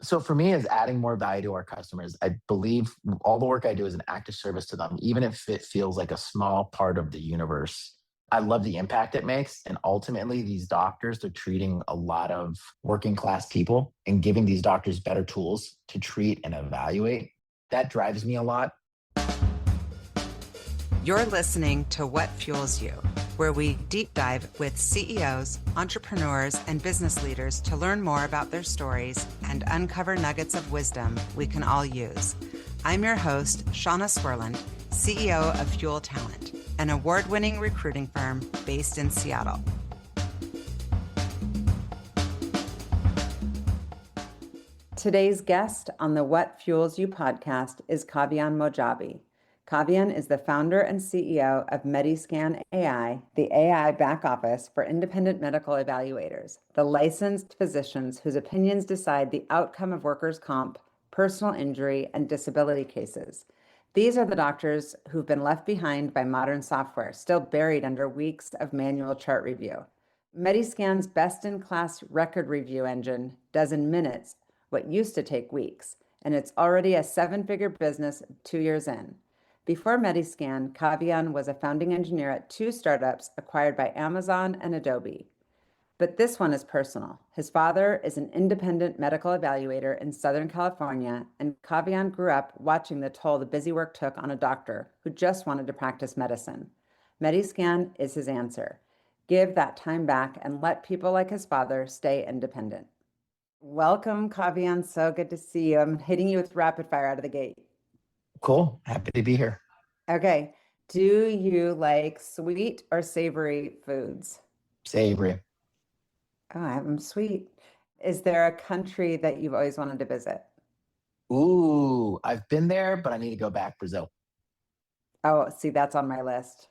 So for me, is adding more value to our customers. I believe all the work I do is an active service to them, even if it feels like a small part of the universe. I love the impact it makes. And ultimately, these doctors, they're treating a lot of working class people and giving these doctors better tools to treat and evaluate. That drives me a lot. You're listening to What Fuels You, where we deep dive with CEOs, entrepreneurs, and business leaders to learn more about their stories and uncover nuggets of wisdom we can all use. I'm your host, Shauna Swerland, CEO of Fuel Talent, an award-winning recruiting firm based in Seattle. Today's guest on the What Fuels You podcast is Kavian Mojabe. Kavian is the founder and CEO of MediScan AI, the AI back office for independent medical evaluators, the licensed physicians whose opinions decide the outcome of workers' comp, personal injury, and disability cases. These are the doctors who've been left behind by modern software, still buried under weeks of manual chart review. MediScan's best-in-class record review engine does in minutes what used to take weeks, and it's already a seven-figure business 2 years in. Before MediScan, Kavian was a founding engineer at two startups acquired by Amazon and Adobe. But this one is personal. His father is an independent medical evaluator in Southern California, and Kavian grew up watching the toll the busy work took on a doctor who just wanted to practice medicine. MediScan is his answer. Give that time back and let people like his father stay independent. Welcome, Kavian. So good to see you. I'm hitting you with rapid fire out of the gate. Cool. Happy to be here. Okay. Do you like sweet or savory foods? Savory. Oh, I'm sweet. Is there a country that you've always wanted to visit? Ooh, I've been there, but I need to go back. Brazil. Oh, see, that's on my list.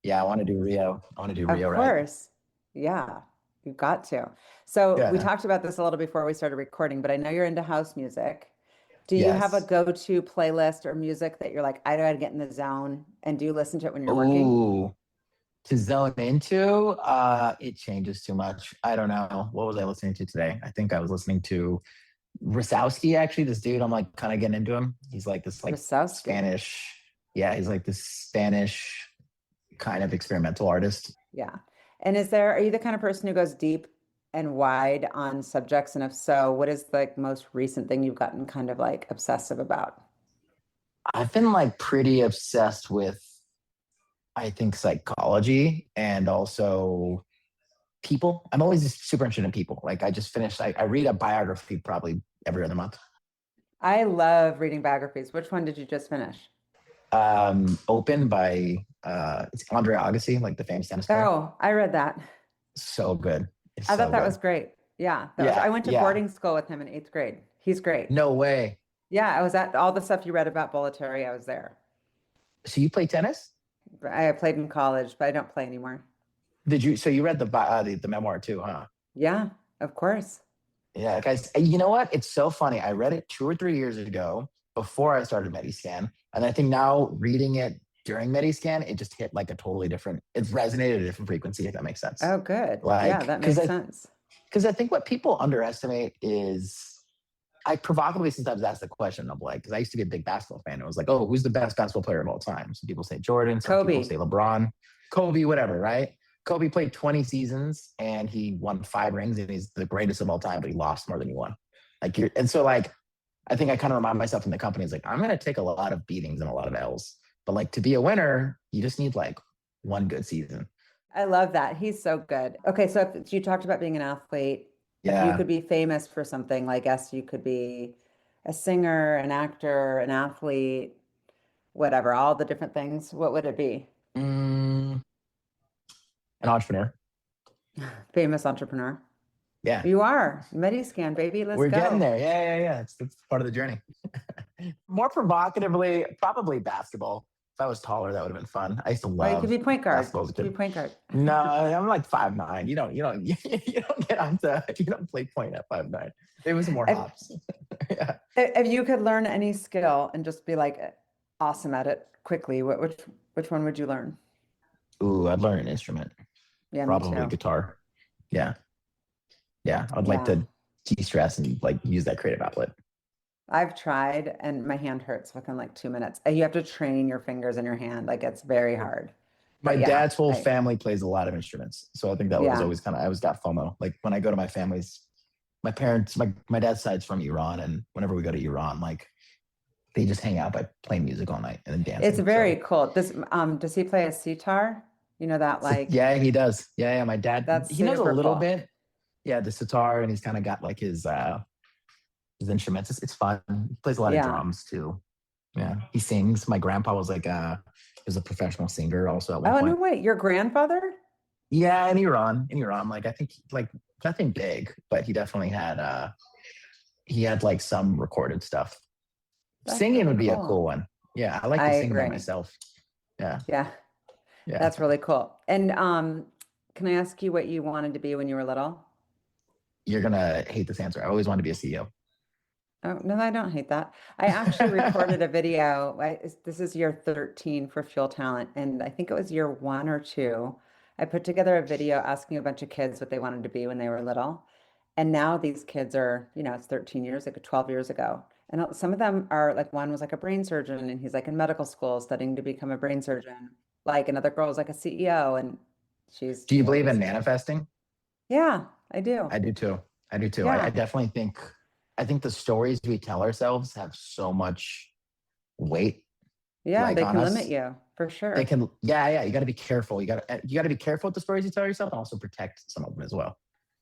Yeah, I want to do Rio. Of course. Yeah, you've got to. So we talked about this a little before we started recording, but I know you're into house music. Do you have a go-to playlist or music that you're like, I gotta get in the zone, and do you listen to it when you're working? Ooh, to zone into, it changes too much. I don't know. What was I listening to today? I think I was listening to Rosowski, actually, this dude. I'm like kind of getting into him. He's like this Rosowski. Spanish. Yeah, he's like this Spanish kind of experimental artist. Yeah. And are you the kind of person who goes deep and wide on subjects? And if so, what is the most recent thing you've gotten kind of like obsessive about? I've been like pretty obsessed with, I think, psychology and also people. I'm always just super interested in people. Like I just finished, I read a biography probably every other month. I love reading biographies. Which one did you just finish? Open by, it's Andre Agassi, like the famous tennis player. Oh, I read that. So good. I thought that was great. Yeah. I went to boarding school with him in 8th grade. He's great. No way. Yeah, I was at all the stuff you read about Bollettieri. I was there. So you play tennis? I played in college, but I don't play anymore. Did you? So you read the memoir too, huh? Yeah, of course. Yeah, guys. You know what? It's so funny. I read it 2 or 3 years ago before I started MediScan, and I think now reading it during MediScan, it just hit like a totally different. It resonated at a different frequency. If that makes sense. Oh, good. Yeah, that makes sense. Because I think what people underestimate is, I provocatively sometimes ask the question of like, because I used to be a big basketball fan. It was like, oh, who's the best basketball player of all time? Some people say Jordan, some people say LeBron, Kobe, whatever, right? Kobe played 20 seasons and he won 5 rings and he's the greatest of all time, but he lost more than he won. And so like, I think I kind of remind myself in the company is like, I'm going to take a lot of beatings and a lot of L's, but like to be a winner, you just need like one good season. I love that. He's so good. Okay. So if you talked about being an athlete, if you could be famous for something, I guess you could be a singer, an actor, an athlete, whatever, all the different things. What would it be? An entrepreneur. Famous entrepreneur. Yeah. You are. MediScan, baby. We're getting there. Yeah. It's part of the journey. More provocatively, probably basketball. If I was taller, that would have been fun. I used to love. You could be point guard. You could be point guard. No, I'm like 5'9". You don't get onto. You don't play point at 5'9". It was more hops. Yeah. If you could learn any skill and just be like awesome at it quickly, which one would you learn? Ooh, I'd learn an instrument. Yeah, probably guitar. Yeah. I'd like to de-stress and like use that creative outlet. I've tried and my hand hurts within like 2 minutes. You have to train your fingers and your hand. Like it's very hard. My But yeah, dad's whole family plays a lot of instruments. So I think that was always I always got FOMO. Like when I go to my family's, my parents, my dad's side's from Iran. And whenever we go to Iran, like they just hang out by playing music all night and then dancing. It's very cool. Does he play a sitar? You know that like yeah, he does. Yeah, my dad that's he knows a little cool. bit. Yeah, the sitar, and he's kind of got like his instruments. It's fun. He plays a lot of drums too. Yeah. He sings. My grandpa was like was a professional singer also at one point. No way. Your grandfather? Yeah, in Iran. Like I think like nothing big, but he definitely had like some recorded stuff. That's singing really would be a cool one. Yeah, I like to sing by myself. Yeah. Yeah. That's really cool. And can I ask you what you wanted to be when you were little? You're gonna hate this answer. I always wanted to be a CEO. Oh, no, I don't hate that. I actually recorded a video. This is year 13 for Fuel Talent. And I think it was year 1 or 2. I put together a video asking a bunch of kids what they wanted to be when they were little. And now these kids are, it's 13 years ago, 12 years ago. And some of them are like, one was like a brain surgeon and he's like in medical school studying to become a brain surgeon. Like another girl was like a CEO and she's. Do you believe in manifesting? Yeah, I do. I do too. Yeah. I definitely think the stories we tell ourselves have so much weight. Yeah, they can limit you for sure. They can. Yeah. You got to be careful. You got to be careful with the stories you tell yourself, and also protect some of them as well.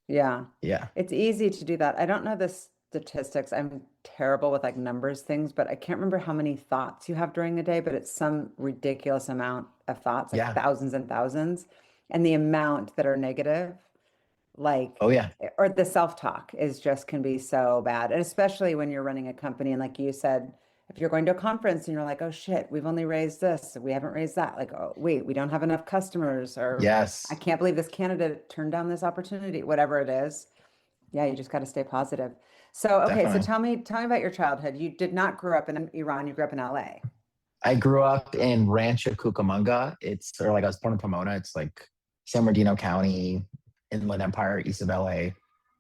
Yeah. Yeah. It's easy to do that. I don't know the statistics. I'm terrible with like numbers things, but I can't remember how many thoughts you have during the day, but it's some ridiculous amount of thoughts, like thousands and thousands, and the amount that are negative. Like, or the self-talk can be so bad. And especially when you're running a company and like you said, if you're going to a conference and you're like, oh shit, we've only raised this, we haven't raised that. Like, oh wait, we don't have enough customers, or I can't believe this candidate turned down this opportunity, whatever it is. Yeah, you just got to stay positive. So, okay. Definitely. So tell me about your childhood. You did not grow up in Iran. You grew up in LA. I grew up in Rancho Cucamonga. I was born in Pomona. It's like San Bernardino County, Inland Empire, east of LA,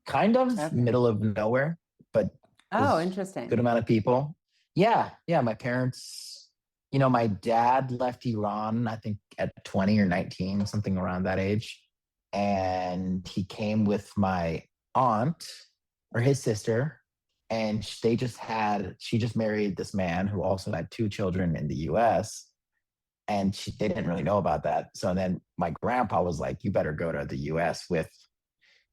kind of middle of nowhere, but interesting. Good amount of people. Yeah. My parents, my dad left Iran, I think at 20 or 19, something around that age. And he came with my aunt or his sister, and she just married this man who also had 2 children in the US. And they didn't really know about that. So then my grandpa was like, you better go to the US with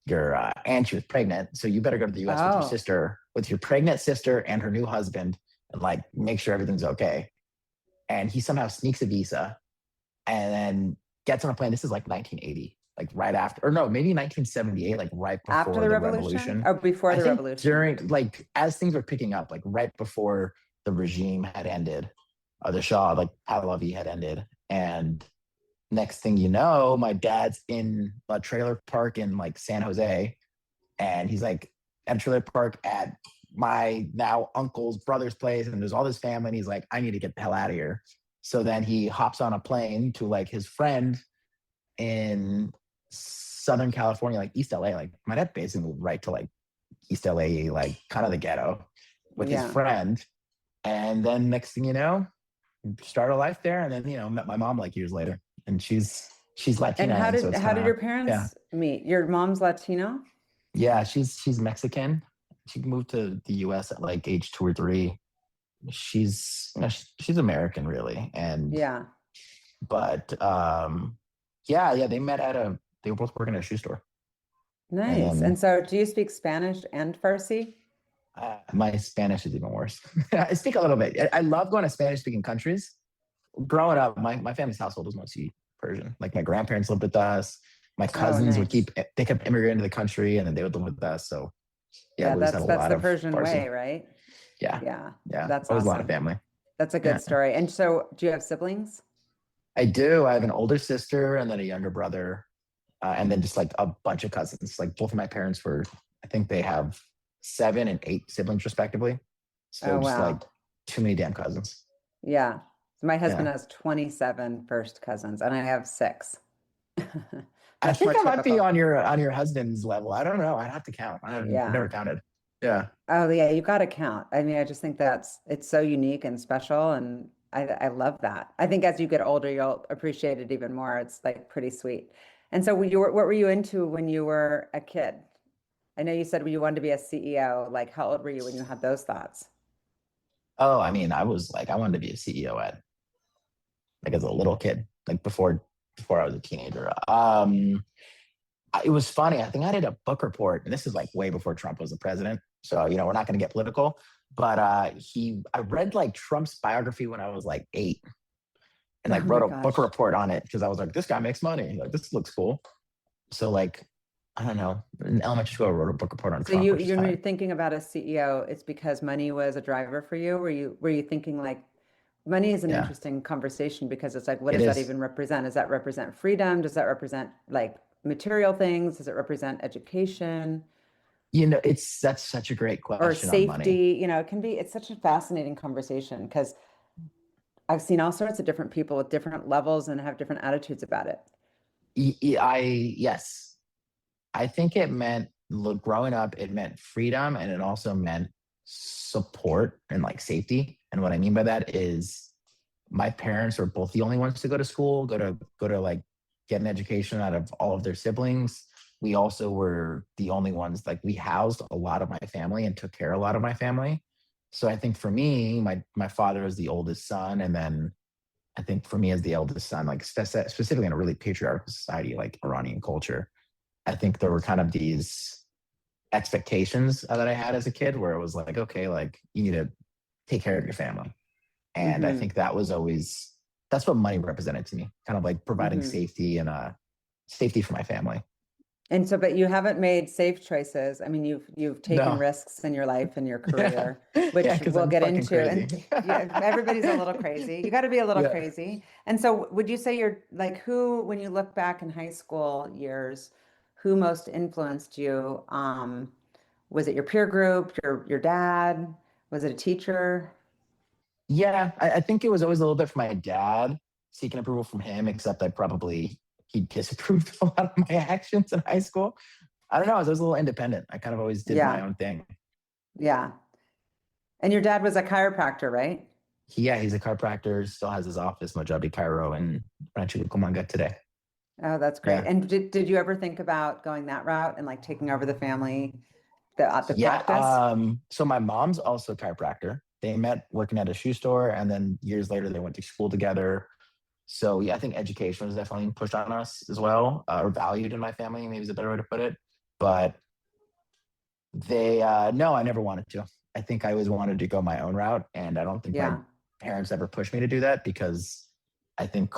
your aunt. She was pregnant. So you better go to the US with your pregnant sister and her new husband, and like make sure everything's okay. And he somehow sneaks a visa and then gets on a plane. This is like 1980, like right after, or no, maybe 1978, like right before after the revolution. Or before the revolution. During, like, as things were picking up, like right before the regime had ended. The Shah, like Pahlavi, had ended. And next thing you know, my dad's in a trailer park in like San Jose. And he's like at a trailer park at my now uncle's brother's place. And there's all this family. And he's like, I need to get the hell out of here. So then he hops on a plane to like his friend in Southern California, like East LA. Like my dad basically moved right to like East LA, like kind of the ghetto with his friend. And then next thing you know, start a life there, and then met my mom like years later, and she's Latina. And how did your parents meet? Your mom's Latino? Yeah, she's Mexican. She moved to the US at like age 2 or 3. She's American really, and but they met they were both working at a shoe store. Nice. And so do you speak Spanish and Farsi? My Spanish is even worse. I speak a little bit. I love going to Spanish-speaking countries. Growing up, my family's household was mostly Persian. Like my grandparents lived with us. My cousins they kept immigrating to the country, and then they would live with us. So that's the Persian way, right? Yeah. That's always a lot of family. That's a good story. And so, do you have siblings? I do. I have an older sister and then a younger brother, and then just like a bunch of cousins. Like both of my parents I think they have 7 and 8 siblings respectively. So just like too many damn cousins. Yeah. So my husband has 27 first cousins, and I have 6. I think I might be on your husband's level. I don't know. I'd have to count. I've never counted. Yeah. Oh yeah, you got to count. I mean, I just think it's so unique and special, and I love that. I think as you get older, you'll appreciate it even more. It's like pretty sweet. And so, what were you into when you were a kid? I know you said you wanted to be a CEO. Like, how old were you when you had those thoughts? Oh, I mean, I was like, I wanted to be a CEO at like as a little kid, like before I was a teenager. It was funny. I think I did a book report, and this is like way before Trump was the president. So, we're not going to get political. But I read like Trump's biography when I was like 8, and Oh like my wrote a book gosh. report on it because I was like, this guy makes money. Like, this looks cool. So, like, I don't know. In elementary school, I wrote a book report on So Trump, which is you're fine. thinking about a CEO, it's because money was a driver for you? Were you thinking like money is an Yeah, interesting conversation because it's like, what it does that is. even represent? Does that represent freedom? Does that represent like material things? Does it represent education That's such a great or question on money. safety? It's such a fascinating conversation because I've seen all sorts of different people with different levels and have different attitudes about it. Yes, I think it meant, look, growing up, it meant freedom, and it also meant support and like safety. And what I mean by that is my parents were both the only ones to go to school, go to like get an education out of all of their siblings. We also were the only ones, like we housed a lot of my family and took care of a lot of my family. So I think for me, my father was the oldest son, and then I think for me as the eldest son, like specifically in a really patriarchal society like Iranian culture, I think there were kind of these expectations that I had as a kid where it was like, okay, like you need to take care of your family. And I Hmm. think that's what money represented to me, kind of like providing Hmm. safety and safety for my family. And so, but you haven't made safe choices. I mean, you've taken No. risks in your life and your Yeah. career, Yeah, which because we'll I'm get fucking into. crazy. And yeah, everybody's a little crazy. You got to be a little Yeah. crazy. And so, would you say you're like who, when you look back in high school years, who most influenced you? Was it your peer group, your dad? Was it a teacher? Yeah, I think it was always a little bit from my dad, seeking approval from him, except he disapproved of a lot of my actions in high school. I don't know. I was always a little independent. I kind of always did my Yeah, own thing. yeah. And your dad was a chiropractor, right? Yeah, he's a chiropractor, still has his office, Mojabe Cairo in Rancho Cucamonga today. Oh, that's great. Yeah. And did you ever think about going that route and like taking over the family, the Yeah. practice? So my mom's also a chiropractor. They met working at a shoe store, and then years later they went to school together. So yeah, I think education was definitely pushed on us as well, or valued in my family, maybe is a better way to put it. But no, I never wanted to. I think I always wanted to go my own route, and I don't think my Yeah. parents ever pushed me to do that because I think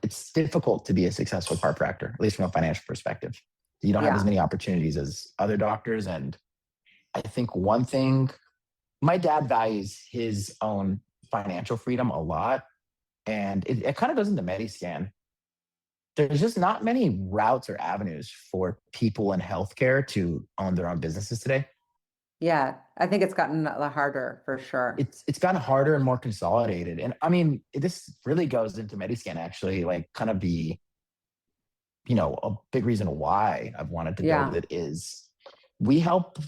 it's difficult to be a successful chiropractor, at least from a financial perspective. You don't have as Yeah. many opportunities as other doctors, and I think one thing, my dad values his own financial freedom a lot, and it kind of goes into MediScan. There's just not many routes or avenues for people in healthcare to own their own businesses today. Yeah. I think it's gotten a lot harder for sure. It's gotten harder and more consolidated. And I mean, this really goes into MediScan actually, like kind of a big reason why I've wanted to build Yeah. it is we help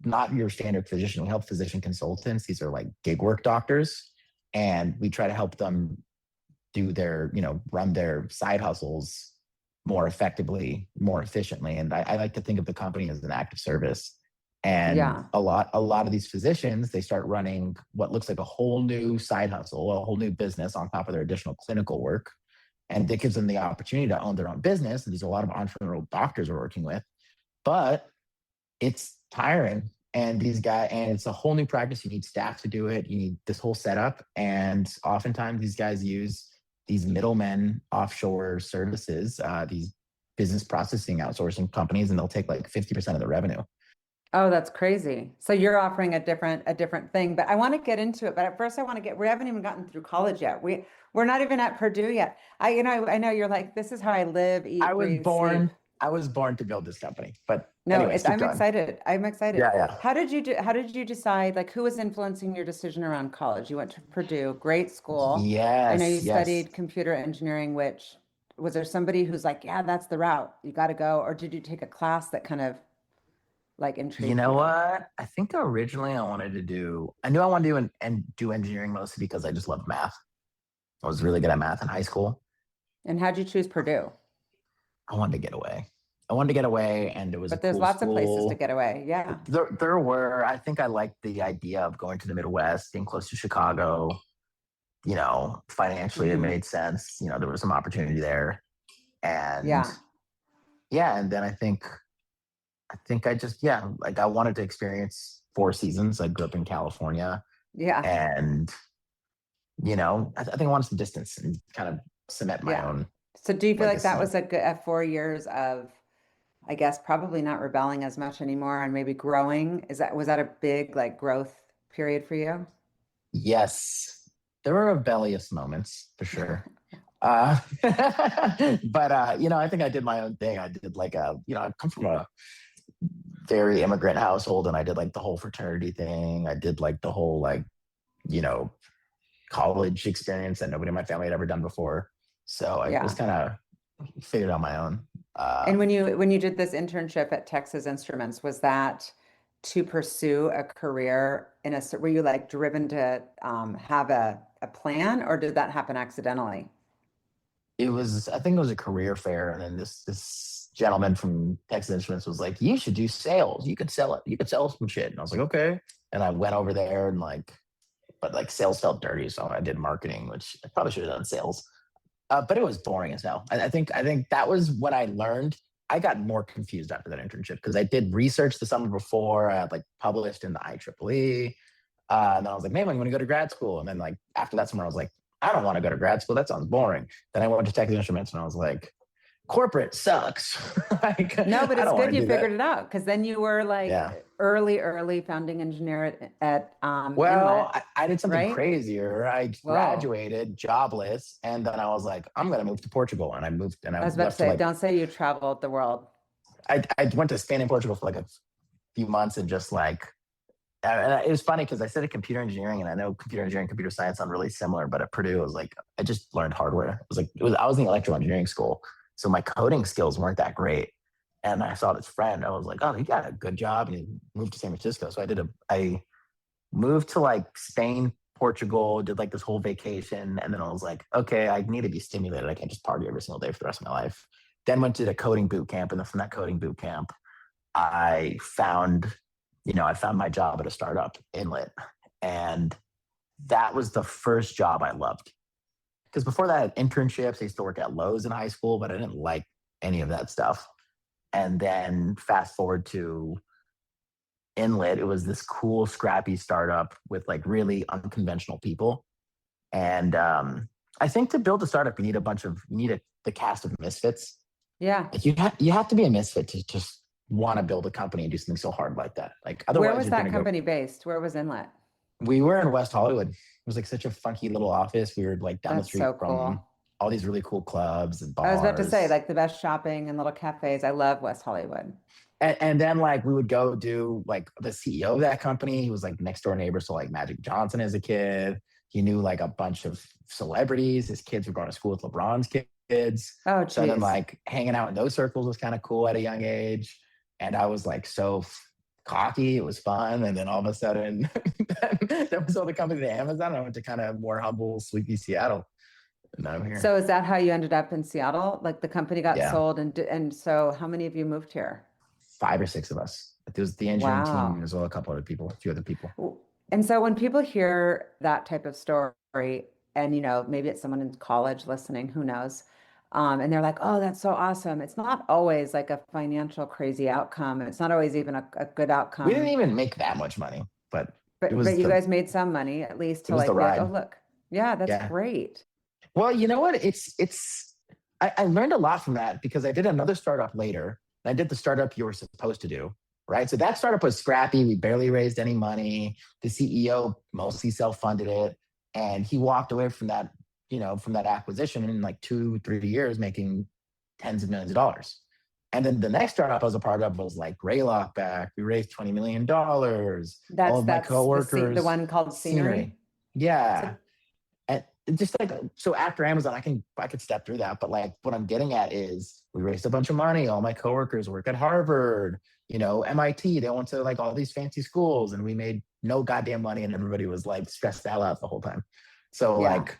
not your standard physician, we help physician consultants. These are like gig work doctors. And we try to help them run their side hustles more effectively, more efficiently. And I like to think of the company as an active service. And Yeah. a lot of these physicians, they start running what looks like a whole new side hustle, a whole new business on top of their additional clinical work. And it gives them the opportunity to own their own business. And there's a lot of entrepreneurial doctors we're working with, but it's tiring. And it's a whole new practice. You need staff to do it. You need this whole setup. And oftentimes these guys use these middlemen offshore services, these business processing outsourcing companies, and they'll take like 50% of the revenue. Oh, that's crazy. So you're offering a different thing, but I want to get into it. But at first I want to we haven't even gotten through college yet. We're not even at Purdue yet. I know you're like, this is how I live, I eat, was breathe, sleep. born, I was born to build this company. But No, anyways, keep I'm going. excited. I'm excited. Yeah, yeah. How did you decide, like, who was influencing your decision around college? You went to Purdue, great school. I know you Yes, yes. studied computer engineering, which was there somebody who's like, yeah, that's the route. You got to go. Or did you take a class that kind of like intrigued You know you? what? I think originally I knew I wanted to do engineering mostly because I just loved math. I was really good at math in high school. And how'd you choose Purdue? I wanted to get away. I wanted to get away, and it was a But there's cool lots of places to school. get away. Yeah. I think I liked the idea of going to the Midwest, being close to Chicago. Financially, it Hmm. made sense. There was some opportunity there. And Yeah. yeah, and then I think I just, yeah, like I wanted to experience four seasons. I grew up in California, Yeah. and I think I wanted some distance and kind of cement my Yeah. own So do you feel like that legacy. was a 4 years of, I guess, probably not rebelling as much anymore and maybe growing? Was that a big like growth period for you? Yes, there were rebellious moments for sure. But I think I did my own thing. I did I come from a very immigrant household, and I did like the whole fraternity thing. I did like the whole you know college experience that nobody in my family had ever done before. So I just Yeah. kind of figured out my own. And when you did this internship at Texas Instruments, was that to pursue a career were you like driven to have a plan, or did that happen accidentally? I think it was a career fair, and then this gentleman from Texas Instruments was like, "You should do sales. You could sell it. You could sell some shit." And I was like, "Okay." And I went over there, and but like sales felt dirty, so I did marketing, which I probably should have done sales. But it was boring as hell. I think that was what I learned. I got more confused after that internship because I did research the summer before. I had like published in the IEEE. And then I was like, maybe I'm going to go to grad school. And then like after that summer, I was like, I don't want to go to grad school. That sounds boring. Then I went to Texas Instruments, and I was like, corporate sucks. Like, No, but I it's don't want good to you do that. figured it out because then you were Yeah. like early founding engineer at Well, Inlet, I did something right? crazier. I Whoa. graduated jobless, and then I was like, I'm going to move to Portugal. And I moved, and I I was about to left for say, don't say you traveled the world. I went to Spain and Portugal for like a few months, and just and it was funny because I studied computer engineering, and I know computer engineering and computer science sound really similar, but at Purdue, it was like I just learned hardware. I was in the electrical engineering school, so my coding skills weren't that great. And I saw this friend. I was like, "Oh, he got a good job, and he moved to San Francisco." So I moved to like Spain, Portugal, did like this whole vacation, and then I was like, "Okay, I need to be stimulated. I can't just party every single day for the rest of my life." Then went to the coding boot camp, and then from that coding boot camp, I found I found my job at a startup inlet. And that was the first job I loved. Because before that, I had internships. I used to work at Lowe's in high school, but I didn't like any of that stuff. And then fast forward to Inlet, it was this cool, scrappy startup with like really unconventional people. And I think to build a startup, you need the cast of misfits. Yeah. Like you have to be a misfit to just want to build a company and do something so hard like that. Like Where otherwise, was you're that going to go. company based? Where was Inlet? We were in West Hollywood. It was like such a funky little office. We were like down the That's street so from cool. all these really cool clubs and I was about to say, bars. like the best shopping and little cafes. I love West Hollywood. And then like we would go do like the CEO of that company. He was like next door neighbor to like Magic Johnson as a kid. He knew like a bunch of celebrities. His kids were going to school with LeBron's kids. Oh, So then geez. like hanging out in those circles was kind of cool at a young age. And I was like so cocky. It was fun. And then all of a sudden, that was all the company to Amazon. I went to kind of more humble, sleepy Seattle. And now I'm here. So is that how you ended up in Seattle? Like the company got Yeah. sold and so how many of you moved here? Five or six of us. There was the engineering team Wow. as well, a couple other people, a few other people. And so when people hear that type of story, and maybe it's someone in college listening, who knows, and they're like, "Oh, that's so awesome." It's not always like a financial crazy outcome. It's not always even a good We didn't outcome. even make that much money, but But you guys made some money at least it to was the like be like, "Oh, ride. look, yeah, that's Yeah. great." Well, you know what? I learned a lot from that because I did another startup later. And I did the startup you were supposed to do, right? So that startup was scrappy. We barely raised any money. The CEO mostly self-funded it. And he walked away from that, from that acquisition in like 2, 3 years, making tens of millions of dollars. And then the next startup I was a part of was like Greylock back. We raised $20 million. All That's of my that's the coworkers, one called Scenery. scenery. Yeah. So And just like, so after Amazon, I could step through that. But like what I'm getting at is we raised a bunch of money. All my coworkers work at Harvard. MIT, they went to like all these fancy schools and we made no goddamn money and everybody was like stressed out the whole time. So Yeah. like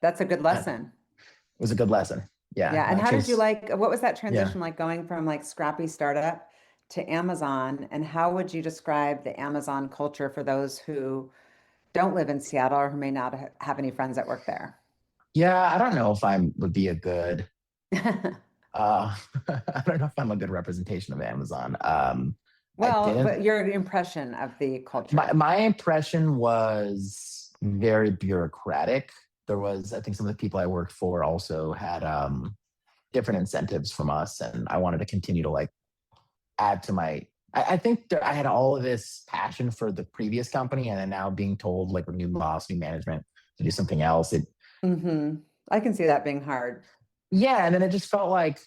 That's a good lesson. it was a good lesson. Yeah. Yeah. And how did you what was that Yeah. transition like going from like scrappy startup to Amazon? And how would you describe the Amazon culture for those who don't live in Seattle or who may not have any friends that work there? Yeah, I don't know if I would be a good I don't know if I'm a good representation of Amazon. I Well, didn't but your impression of the culture. my impression was very bureaucratic. There was, I think some of the people I worked for also had different incentives from us, and I wanted to continue to like add to my. I think I had all of this passion for the previous company, and then now being told like a new boss, new management to do something else. I can see that being hard. Yeah, and then it just felt like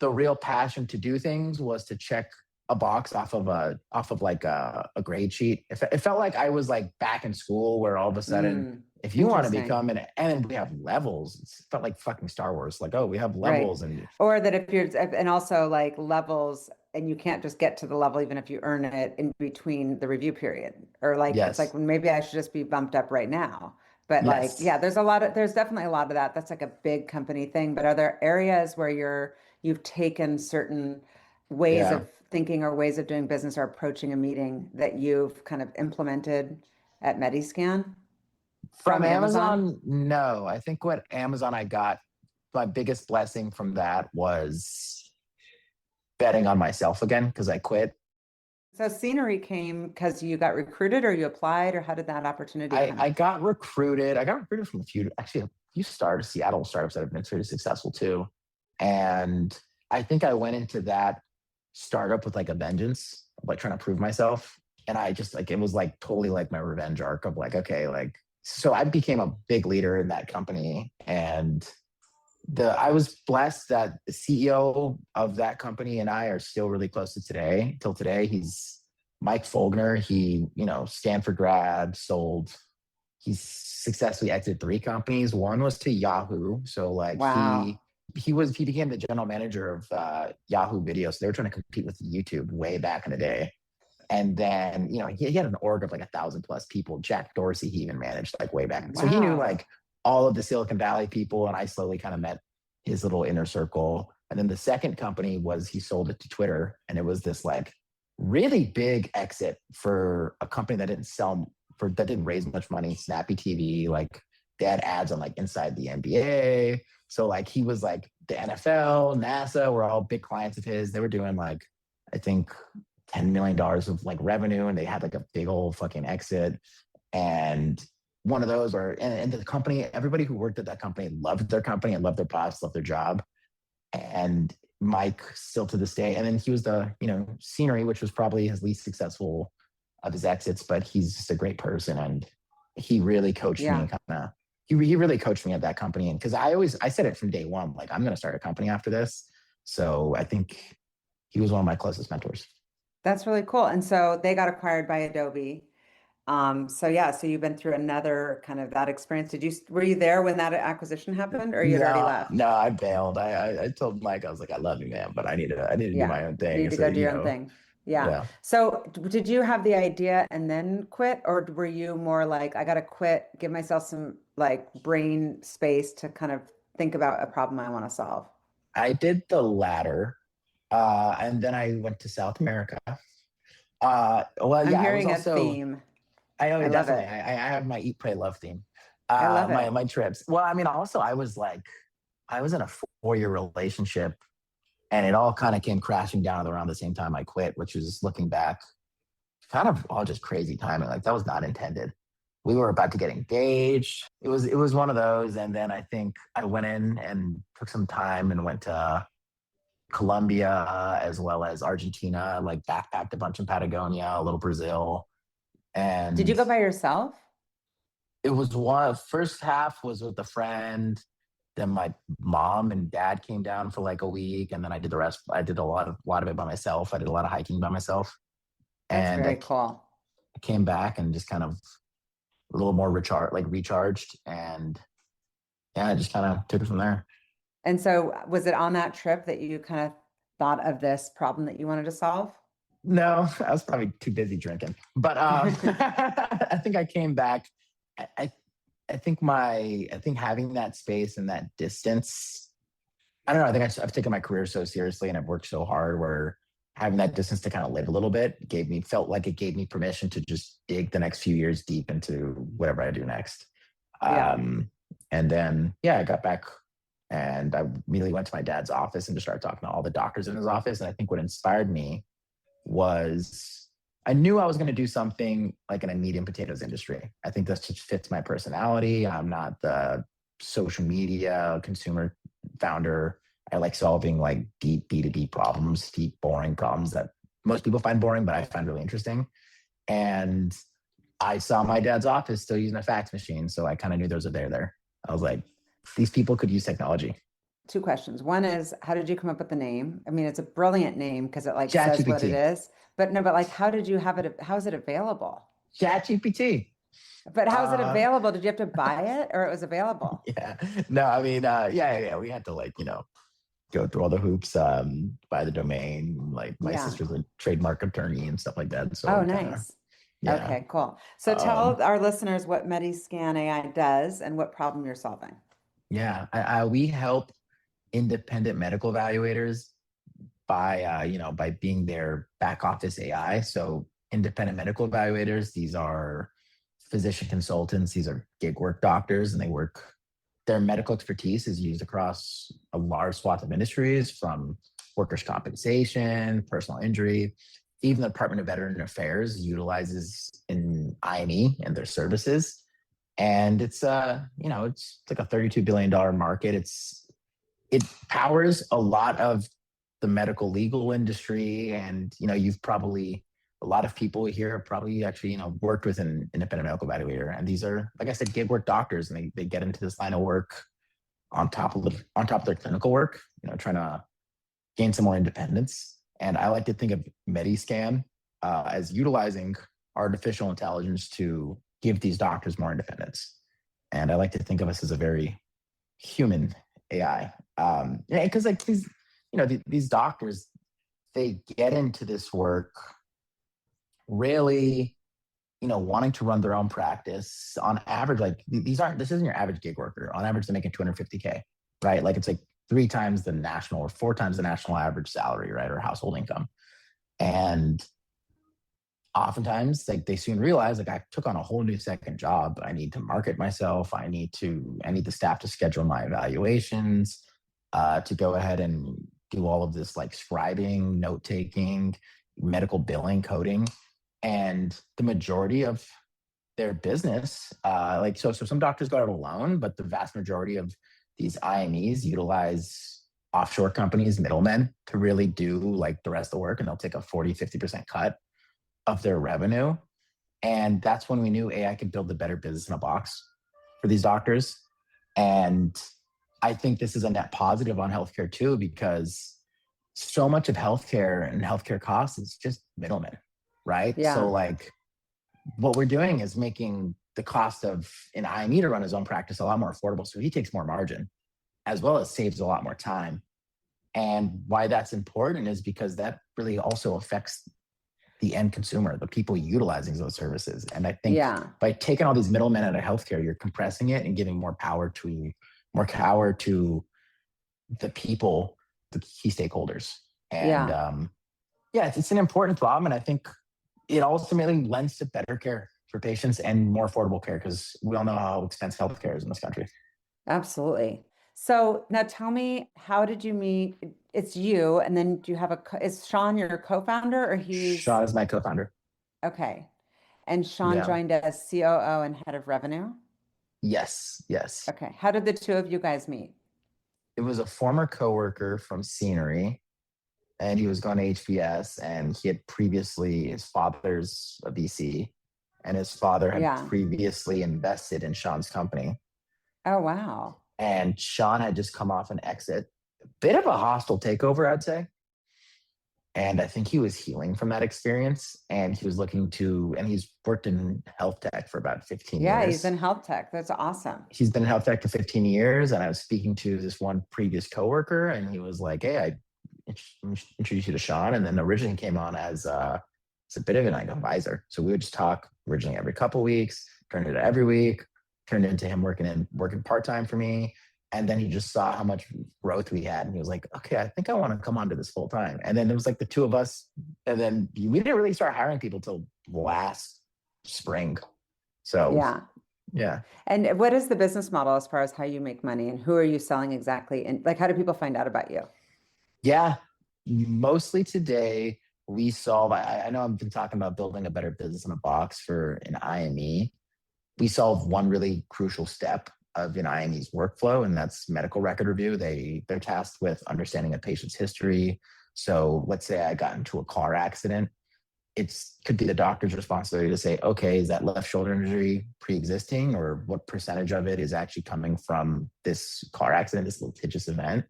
the real passion to do things was to check a box off of like a grade sheet. It felt like I was like back in school where all of a sudden, if you want to become and we have levels, it felt like fucking Star Wars. Like, oh, we have levels, Right. and Or that if you're, and also like levels, and you can't just get to the level even if you earn it in between the review period. Or like, it's like, yes, well, maybe I should just be bumped up right now. But like, yes, yeah, there's definitely a lot of that. That's like a big company thing. But are there areas where you've taken certain ways yeah. of thinking or ways of doing business or approaching a meeting that you've kind of implemented at MediScan From from Amazon? Amazon, no. I think what Amazon I got, my biggest blessing from that was betting on myself again because I quit. So Scenery came because you got recruited or you applied, or how did that opportunity come? I got recruited. I got recruited from a few Seattle startups that have been pretty successful too. And I think I went into that startup with like a vengeance, like trying to prove myself. And I just like, it was like totally like my revenge arc of like, okay, like, so I became a big leader in that company. And I was blessed that the CEO of that company and I are still really close to till today. He's Mike Folgner. He, Stanford grad, he's successfully exited 3 companies. One was to Yahoo. So like Wow. he became the general manager of Yahoo Video. So they were trying to compete with YouTube way back in the day. And then, he had an org of like 1,000+ people. Jack Dorsey, he even managed like way back. Wow. So he knew like all of the Silicon Valley people. And I slowly kind of met his little inner circle. And then the second company was he sold it to Twitter. And it was this like really big exit for a company that didn't raise much money. Snappy TV, like they had ads on like Inside the NBA. So like he was like the NFL, NASA were all big clients of his. They were doing like, I think $10 million of like revenue, and they had like a big old fucking exit. And one of those and the company, everybody who worked at that company loved their company and loved their boss, loved their job. And Mike still to this day. And then he was the, Scenery, which was probably his least successful of his exits, but he's just a great person. And he really coached me and he really coached me at that company. And because I said it from day one, like, I'm going to start a company after this. So I think he was one of my closest mentors. That's really cool. And so they got acquired by Adobe. So yeah, so you've been through another kind of that experience. Were you there when that acquisition happened, or you had already left? No, I bailed. I told Mike, I was like, I love you, man, but I need to do my own thing. You need to go do your own thing. Yeah. Yeah. So did you have the idea and then quit, or were you more like, I got to quit, give myself some like brain space to kind of think about a problem I want to solve? I did the latter. And then I went to South America. Well, I'm yeah, I was hearing a also, theme. I know I love definitely, it. I have my eat, pray, love theme. I love it. My trips. Well, I mean, also I was in a 4-year relationship and it all kind of came crashing down around the same time I quit, which was looking back, kind of all just crazy timing. Like that was not intended. We were about to get engaged. It was one of those. And then I think I went in and took some time and went to Colombia as well as Argentina, like backpacked a bunch in Patagonia, a little Brazil. And Did you go by yourself? it was first half was with a friend. Then my mom and dad came down for like a week, and then I did the rest. I did a lot of it by myself. I did a lot of hiking by myself. That's And very cool. I came back and just kind of a little more recharged, and yeah, I just kind of took it from there. And so was it on that trip that you kind of thought of this problem that you wanted to solve? No, I was probably too busy drinking. But I think I came back. I, I I think having that space and that distance. I don't know. I think I've taken my career so seriously and I've worked so hard where having that distance to kind of live a little bit felt like it gave me permission to just dig the next few years deep into whatever I do next. Yeah. And then, yeah, I got back and I immediately went to my dad's office and just started talking to all the doctors in his office. And I think what inspired me was I knew I was going to do something like in a meat and potatoes industry. I think that just fits my personality. I'm not the social media consumer founder. I like solving like deep B2B problems, deep, boring problems that most people find boring, but I find really interesting. And I saw my dad's office still using a fax machine. So I kind of knew there was a there. I was like, these people could use technology. Two questions. One is, how did you come up with the name? I mean, it's a brilliant name because it like Chat says what it GPT. is. But no, but like, how did you have it? How is it available? Chat GPT. But how is it available? Did you have to buy it or it was available? Yeah. No, I mean, yeah. We had to like, go through all the hoops, buy the domain. Like my sister's a trademark attorney and stuff like that. So nice. Yeah. Okay, cool. So tell our listeners what MediScan AI does and what problem you're solving. Yeah, we help independent medical evaluators by being their back office AI. So independent medical evaluators, these are physician consultants, these are gig work doctors, and their medical expertise is used across a large swath of industries from workers' compensation, personal injury, even the Department of Veteran Affairs utilizes in IME and their services. And it's like a $32 billion market. It powers a lot of the medical legal industry. And, a lot of people here have probably actually, worked with an independent medical evaluator. And these are, like I said, gig work doctors, and they get into this line of work on top of their clinical work, trying to gain some more independence. And I like to think of MediScan as utilizing artificial intelligence to give these doctors more independence. And I like to think of us as a very human AI. Because like these doctors, they get into this work really, wanting to run their own practice. On average, like this isn't your average gig worker. On average, they're making $250K, right? Like it's like 3 times the national or 4 times the national average salary, right? Or household income. And oftentimes, like they soon realize, like I took on a whole new second job. I need to market myself. I need the staff to schedule my evaluations, to go ahead and do all of this like scribing, note taking, medical billing, coding. And the majority of their business, so some doctors go out alone, but the vast majority of these IMEs utilize offshore companies, middlemen, to really do like the rest of the work, and they'll take a 40-50% cut of their revenue. And that's when we knew AI could build the better business in a box for these doctors. And I think this is a net positive on healthcare too, because so much of healthcare and healthcare costs is just middlemen, right? Yeah. So like what we're doing is making the cost of an IME to run his own practice a lot more affordable. So he takes more margin as well as saves a lot more time. And why that's important is because that really also affects the end consumer, the people utilizing those services. And I think by taking all these middlemen out of healthcare, you're compressing it and giving more power to the people, the key stakeholders. And it's an important problem. And I think it ultimately lends to better care for patients and more affordable care, because we all know how expensive healthcare is in this country. Absolutely. So now tell me, how did you meet? It's you, and then do you have is Sean your co-founder, or Sean is my co-founder. Okay. And Sean joined as COO and head of revenue? Yes. Okay. How did the two of you guys meet? It was a former coworker from Scenery, and he was going to HBS, and he had previously, his father's a VC, and his father had previously invested in Sean's company. Oh, wow. And Sean had just come off an exit, a bit of a hostile takeover, I'd say. And I think he was healing from that experience, and he was and he's worked in health tech for about 15 years. Yeah, he's in health tech. That's awesome. He's been in health tech for 15 years. And I was speaking to this one previous coworker, and he was like, hey, introduce you to Sean. And then originally came on as a bit of an advisor. So we would just talk originally every couple weeks, turned into every week, turned into him working part-time for me. And then he just saw how much growth we had. And he was like, okay, I think I want to come on to this full time. And then it was like the two of us. And then we didn't really start hiring people till last spring. So yeah. And what is the business model as far as how you make money, and who are you selling exactly? And like, how do people find out about you? Yeah, mostly today we solve, I know I've been talking about building a better business in a box for an IME. We solve one really crucial step of an IME's workflow, and that's medical record review. They're tasked with understanding a patient's history. So let's say I got into a car accident. It could be the doctor's responsibility to say, okay, is that left shoulder injury pre-existing, or what percentage of it is actually coming from this car accident, this litigious event?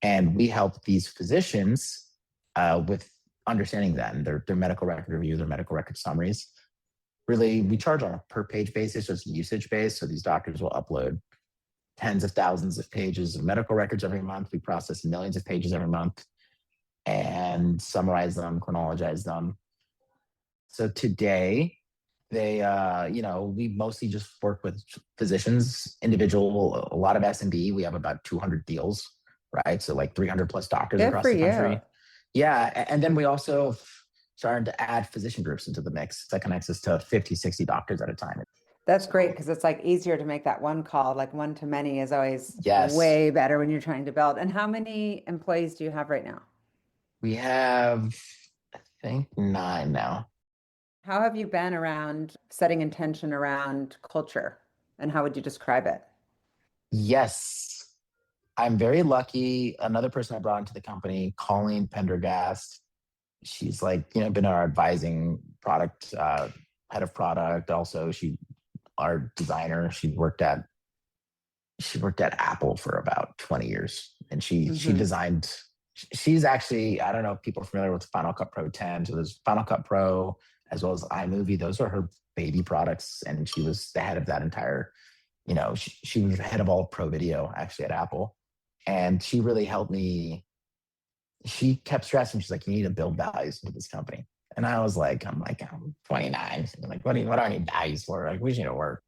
And we help these physicians with understanding that and their medical record review, their medical record summaries. Really, we charge on a per page basis, so it's usage based. So these doctors will upload tens of thousands of pages of medical records every month. We process millions of pages every month and summarize them, chronologize them. So today, we mostly just work with physicians, individual, a lot of SMB. We have about 200 deals, right? So like 300 plus doctors across the country. Yeah. And then we also started to add physician groups into the mix. That connects us to 50, 60 doctors at a time. That's great, because it's like easier to make that one call. Like one to many is always way better when you're trying to build. And how many employees do you have right now? We have, I think, 9 now. How have you been around setting intention around culture, and how would you describe it? Yes, I'm very lucky. Another person I brought into the company, Colleen Pendergast, she's been our advising product, head of product. Also, our designer. She worked at Apple for about 20 years, and she designed. She's actually, I don't know if people are familiar with Final Cut Pro 10. So there's Final Cut Pro as well as iMovie. Those are her baby products, and she was the head of that entire. She was the head of all Pro Video actually at Apple, and she really helped me. She kept stressing. She's like, you need to build values into this company. And I was like, I'm 29. I'm like, what do I need values for? Like, we just need to work.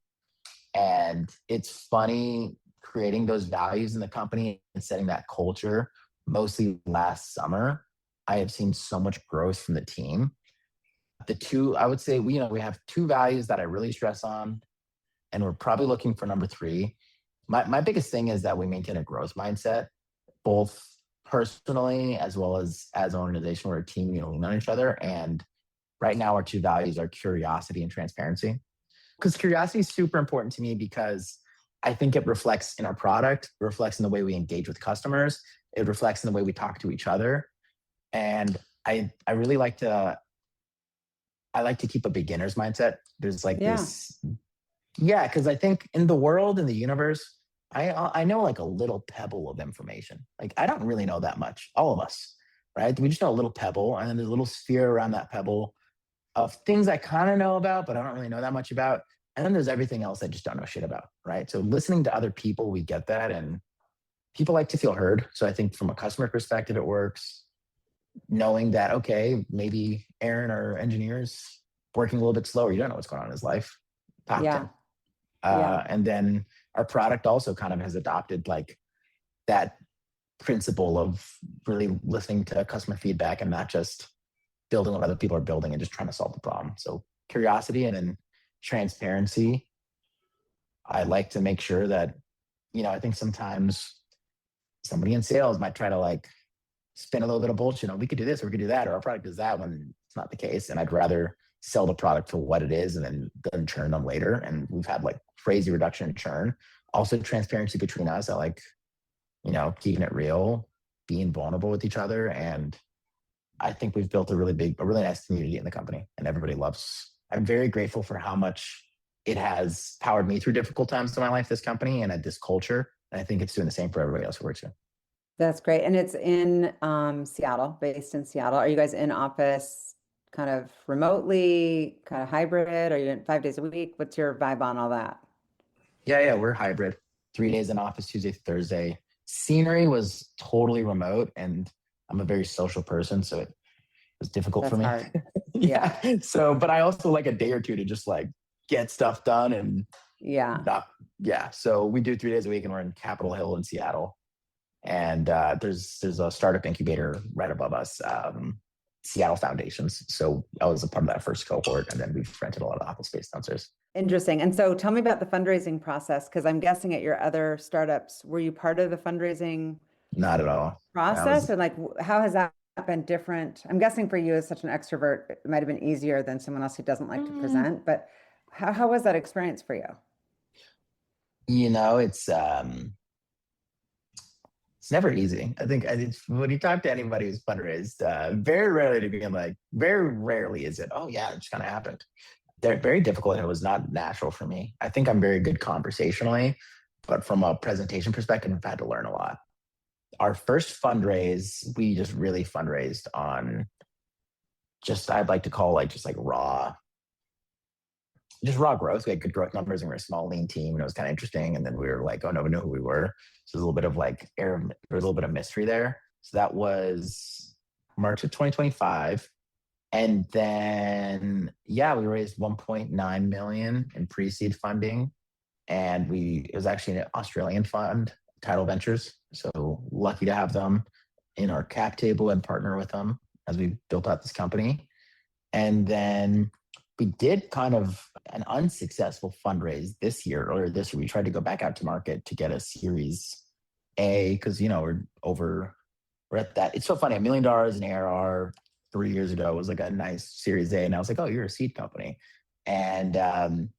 And it's funny creating those values in the company and setting that culture. Mostly last summer, I have seen so much growth from the team. I would say we have 2 values that I really stress on, and we're probably looking for number 3. My biggest thing is that we maintain a growth mindset, both personally as well as an organization. We're a team, we lean on each other. And right now our 2 values are curiosity and transparency. Because curiosity is super important to me, because I think it reflects in our product, it reflects in the way we engage with customers, it reflects in the way we talk to each other. And I really like to keep a beginner's mindset. There's this, because I think in the world, in the universe, I know like a little pebble of information. Like I don't really know that much, all of us, right? We just know a little pebble, and then there's a little sphere around that pebble of things I kind of know about, but I don't really know that much about. And then there's everything else I just don't know shit about, right? So listening to other people, we get that, and people like to feel heard. So I think from a customer perspective, it works. Knowing that, okay, maybe Aaron, our engineer, is working a little bit slower. You don't know what's going on in his life. Talk to him. And then our product also kind of has adopted like that principle of really listening to customer feedback and not just building what other people are building and just trying to solve the problem. So curiosity and then transparency. I like to make sure that, I think sometimes somebody in sales might try to like spin a little bit of bullshit. We could do this, or we could do that, or our product does that, when it's not the case. And I'd rather sell the product for what it is and then churn them later. And we've had like crazy reduction in churn. Also transparency between us. I like, keeping it real, being vulnerable with each other. And I think we've built a really nice community in the company, and everybody loves. I'm very grateful for how much it has powered me through difficult times in my life, this company and this culture. And I think it's doing the same for everybody else who works here. That's great. And it's in Seattle, based in Seattle. Are you guys in office kind of remotely, kind of hybrid? Are you in 5 days a week? What's your vibe on all that? Yeah, we're hybrid. 3 days in office, Tuesday, Thursday. Scenery was totally remote. And I'm a very social person, so it was difficult That's for me. hard. Yeah. So, but I also like a day or two to just like get stuff done and Yeah. not. Yeah. So we do 3 days a week, and we're in Capitol Hill in Seattle. And there's a startup incubator right above us, Seattle Foundations. So I was a part of that first cohort, and then we've rented a lot of office space downstairs. Interesting. And so tell me about the fundraising process, because I'm guessing at your other startups, were you part of the fundraising Not at all. process? And like, how has that been different? I'm guessing for you as such an extrovert, it might have been easier than someone else who doesn't like to present, but how was that experience for you? It's never easy. I think when you talk to anybody who's fundraised, very rarely is it, oh yeah, it just kind of happened. They're very difficult, and it was not natural for me. I think I'm very good conversationally, but from a presentation perspective, I've had to learn a lot. Our first fundraise, we just really fundraised on I'd like to call like just like raw growth. We had good growth numbers, and we were a small, lean team, and it was kind of interesting. And then we were like, oh, no one knew who we were. So there's a little bit of like there was a little bit of mystery there. So that was March of 2025. And then, yeah, we raised 1.9 million in pre-seed funding. And it was actually an Australian fund, Tidal Ventures. So lucky to have them in our cap table and partner with them as we built out this company. And then we did kind of an unsuccessful fundraise earlier this year. We tried to go back out to market to get a Series A because, we're at that. It's so funny. $1 million in ARR 3 years ago was like a nice Series A. And I was like, oh, you're a seed company. And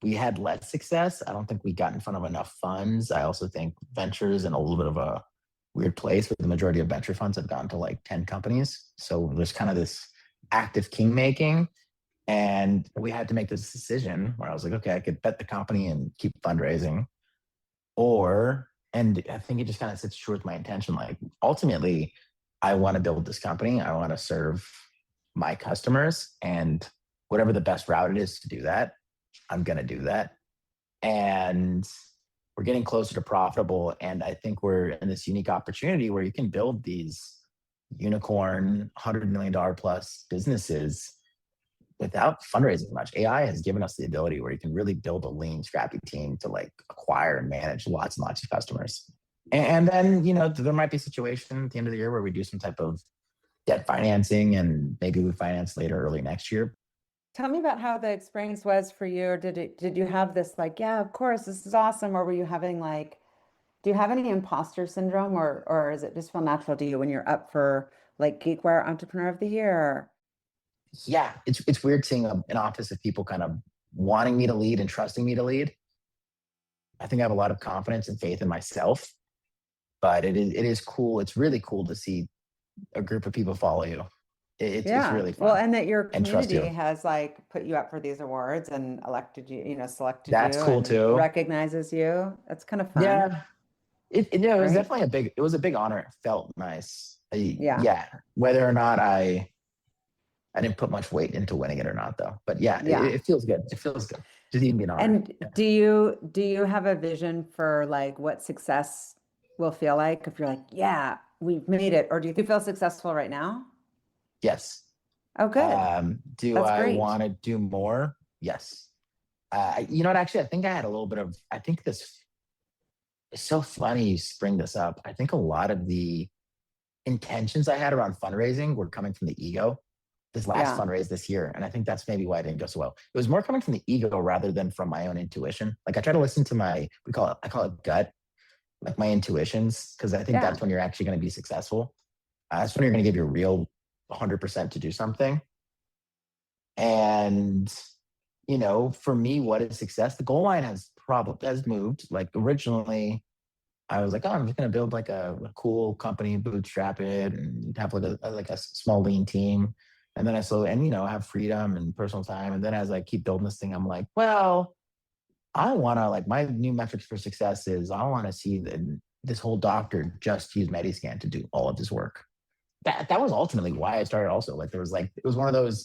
we had less success. I don't think we got in front of enough funds. I also think ventures in a little bit of a weird place where the majority of venture funds have gone to like 10 companies. So there's kind of this active kingmaking. And we had to make this decision where I was like, okay, I could bet the company and keep fundraising. And I think it just kind of sits true with my intention. Like ultimately, I want to build this company. I want to serve my customers, and whatever the best route it is to do that, I'm going to do that. And we're getting closer to profitable. And I think we're in this unique opportunity where you can build these unicorn $100 million plus businesses without fundraising much. AI has given us the ability where you can really build a lean, scrappy team to like acquire and manage lots and lots of customers. And then, there might be a situation at the end of the year where we do some type of debt financing, and maybe we finance later, early next year. Tell me about how the experience was for you. Or did you have this like, yeah, of course, this is awesome? Or were you having like, do you have any imposter syndrome, or is it just feel natural to you when you're up for like Geekware Entrepreneur of the Year? Yeah, it's weird seeing an office of people kind of wanting me to lead and trusting me to lead. I think I have a lot of confidence and faith in myself, but it is cool. It's really cool to see a group of people follow you. It's really fun. Well, and that your community has like put you up for these awards and elected you, selected you. That's cool too. Recognizes you. That's kind of fun. Yeah. It was definitely it was a big honor. It felt nice. Yeah. Whether or not I didn't put much weight into winning it or not, though. But it feels good. It feels good. Just even being honored. And do you have a vision for like what success will feel like if you're like, yeah, we've made it? Or do you feel successful right now? Yes. Oh, good. Do I want to do more? Yes. Actually, I think I had a little bit of, I think this is so funny you bring this up. I think a lot of the intentions I had around fundraising were coming from the ego. This last fundraise this year. And I think that's maybe why it didn't go so well. It was more coming from the ego rather than from my own intuition. Like I try to listen to I call it gut, like my intuitions, because I think that's when you're actually going to be successful. That's when you're going to give your real 100% to do something. And, for me, what is success? The goal line has moved. Like originally, I was like, oh, I'm just going to build like a cool company, bootstrap it, and have like a small lean team. And then have freedom and personal time. And then as I keep building this thing, I'm like, well, I want to my new metrics for success is I want to see this whole doctor just use MediScan to do all of his work. That was ultimately why I started also. Like it was one of those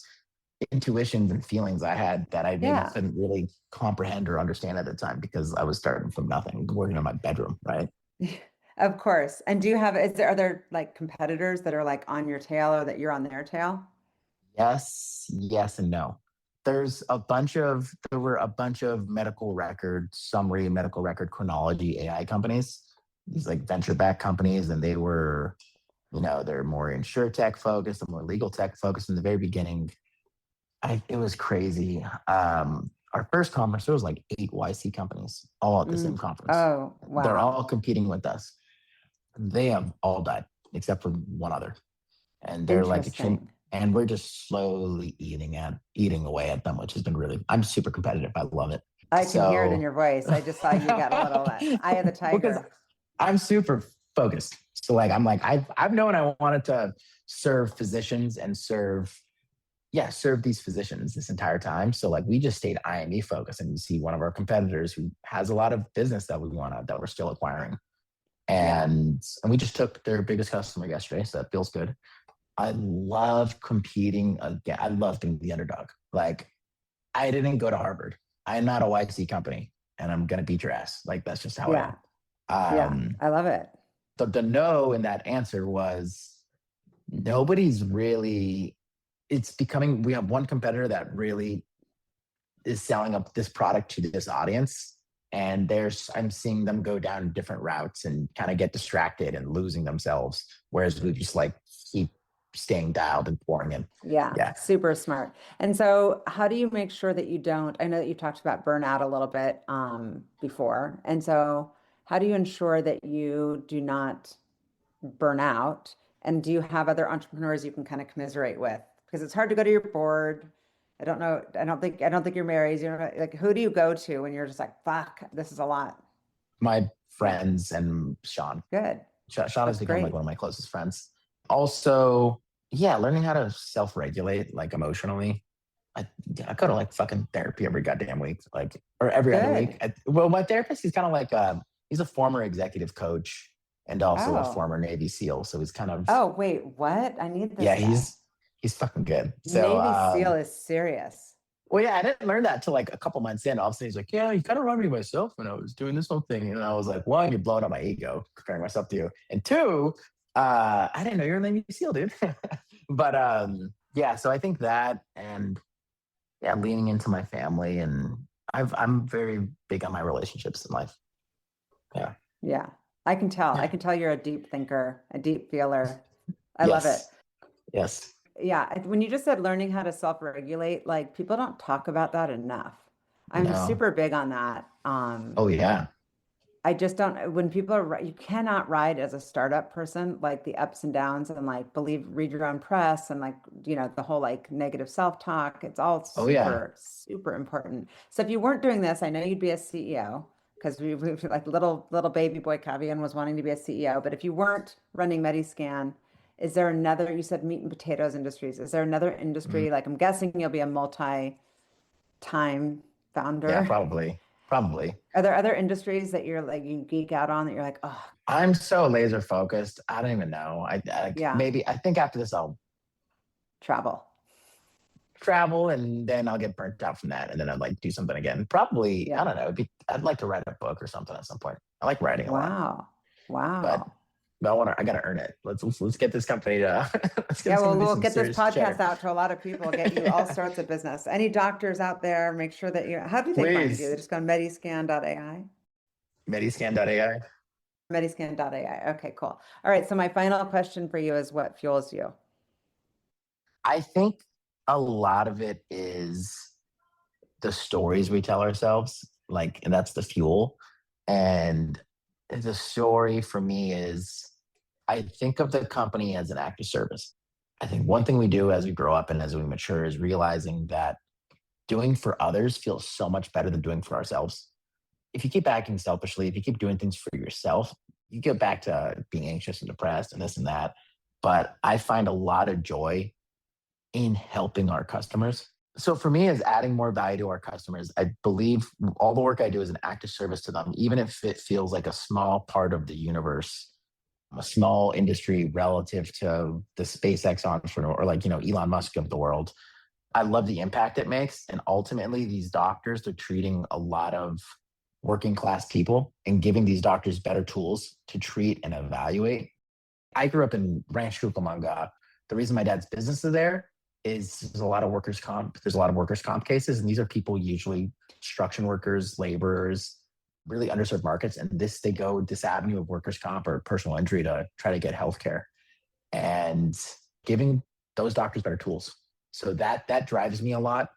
intuitions and feelings I had that I didn't really comprehend or understand at the time because I was starting from nothing, working in my bedroom, right? Of course. And are there like competitors that are like on your tail or that you're on their tail? Yes, and no. There were a bunch of medical record summary, medical record chronology AI companies, these like venture backed companies, and they were, they're more insure tech focused, and more legal tech focused in the very beginning. It was crazy. Our first conference, there was like 8 YC companies all at the same conference. Oh, wow. They're all competing with us. They have all died except for one other. And they're like, and we're just slowly eating away at them, which has been I'm super competitive. I love it. I can hear it in your voice. I just saw you got a little eye of the tiger. Because I'm super focused. So I've known I wanted to serve physicians and serve these physicians this entire time. So we just stayed IME focused, and you see one of our competitors who has a lot of business that we're still acquiring. And we just took their biggest customer yesterday. So that feels good. I love competing again. I love being the underdog. I didn't go to Harvard. I'm not a YC company, and I'm going to beat your ass. That's just how I am. I love it. The no in that answer was nobody's really, we have one competitor that really is selling up this product to this audience. And I'm seeing them go down different routes and kind of get distracted and losing themselves. Whereas we just keep staying dialed and pouring in. Yeah. Super smart. And so how do you make sure that you don't, I know that you talked about burnout a little bit before. And so how do you ensure that you do not burn out? And do you have other entrepreneurs you can kind of commiserate with? Because it's hard to go to your board. I don't know. I don't think you're married. Who do you go to when you're just like, fuck, this is a lot? My friends and Sean. Good. Sean has become one of my closest friends. Also, learning how to self-regulate, emotionally. I go to fucking therapy every goddamn week, or every other week. My therapist, he's kind of he's a former executive coach and also a former Navy SEAL. So he's kind of. Oh, wait, what? I need this. Yeah, he's fucking good. So Navy SEAL is serious. Well, I didn't learn that till a couple months in. All of a sudden, he's like, "Yeah, you kind of remind me of myself when I was doing this whole thing." And I was like, "One, you're blowing up my ego, comparing myself to you, and two, I didn't know you were a Navy SEAL, dude." But so I think that, and leaning into my family, and I'm very big on my relationships in life. Yeah, I can tell. I can tell you're a deep thinker, a deep feeler. I love it. Yes. Yeah, when you just said learning how to self-regulate, people don't talk about that enough. I'm super big on that. Oh yeah. I just don't, when people you cannot ride as a startup person, the ups and downs and read your own press and the whole negative self-talk. It's all super important. So if you weren't doing this, I know you'd be a CEO, because we little baby boy Kavian was wanting to be a CEO. But if you weren't running MediScan, is there another, you said meat and potatoes industries, is there another industry? I'm guessing you'll be a multi-time founder. Yeah, probably. Are there other industries that you're you geek out on that you're oh? I'm so laser focused. I don't even know. Maybe I think after this I'll travel, and then I'll get burnt out from that, and then I'd do something again. Probably, I don't know. I'd like to write a book or something at some point. I like writing a lot. Wow. But I gotta earn it. Let's get this company to. We'll get this podcast out to a lot of people. Get you all sorts of business. Any doctors out there, make sure that how do they find you? They just go on MediScan.ai. MediScan.ai. MediScan.ai. Okay, cool. All right. So my final question for you is, what fuels you? I think a lot of it is the stories we tell ourselves, and that's the fuel. And the story for me is, I think of the company as an act of service. I think one thing we do as we grow up and as we mature is realizing that doing for others feels so much better than doing for ourselves. If you keep acting selfishly, if you keep doing things for yourself, you get back to being anxious and depressed and this and that. But I find a lot of joy in helping our customers. So for me, is adding more value to our customers. I believe all the work I do is an act of service to them, even if it feels like a small part of the universe, a small industry relative to the SpaceX entrepreneur or Elon Musk of the world. I love the impact it makes. And ultimately, these doctors, they're treating a lot of working class people and giving these doctors better tools to treat and evaluate. I grew up in Rancho Cucamonga. The reason my dad's business is there is there's a lot of workers' comp. There's a lot of workers' comp cases, and these are people usually construction workers, laborers, really underserved markets. And they go this avenue of workers' comp or personal injury to try to get healthcare, and giving those doctors better tools. So that drives me a lot.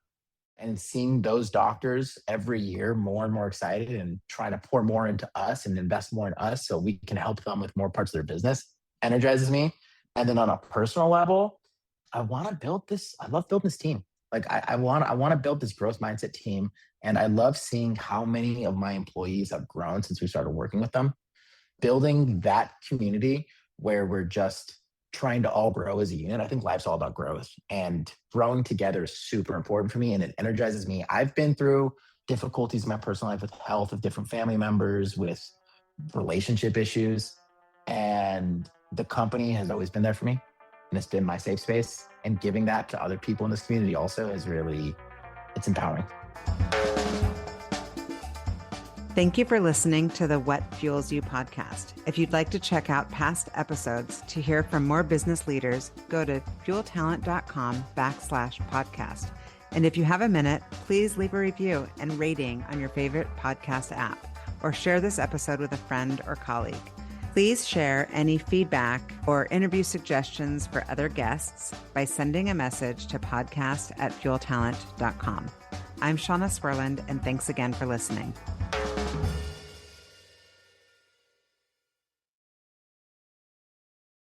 And seeing those doctors every year more and more excited and trying to pour more into us and invest more in us so we can help them with more parts of their business energizes me. And then on a personal level, I want to build this. I love building this team. Like I want to build this growth mindset team. And I love seeing how many of my employees have grown since we started working with them. Building that community where we're just trying to all grow as a unit. I think life's all about growth, and growing together is super important for me, and it energizes me. I've been through difficulties in my personal life with health of different family members, with relationship issues, and the company has always been there for me, and it's been my safe space. And giving that to other people in this community also is it's empowering. Thank you for listening to the What Fuels You podcast. If you'd like to check out past episodes to hear from more business leaders, go to fueltalent.com/podcast. And if you have a minute, please leave a review and rating on your favorite podcast app, or share this episode with a friend or colleague. Please share any feedback or interview suggestions for other guests by sending a message to podcast@fueltalent.com. I'm Shauna Swerland, and thanks again for listening.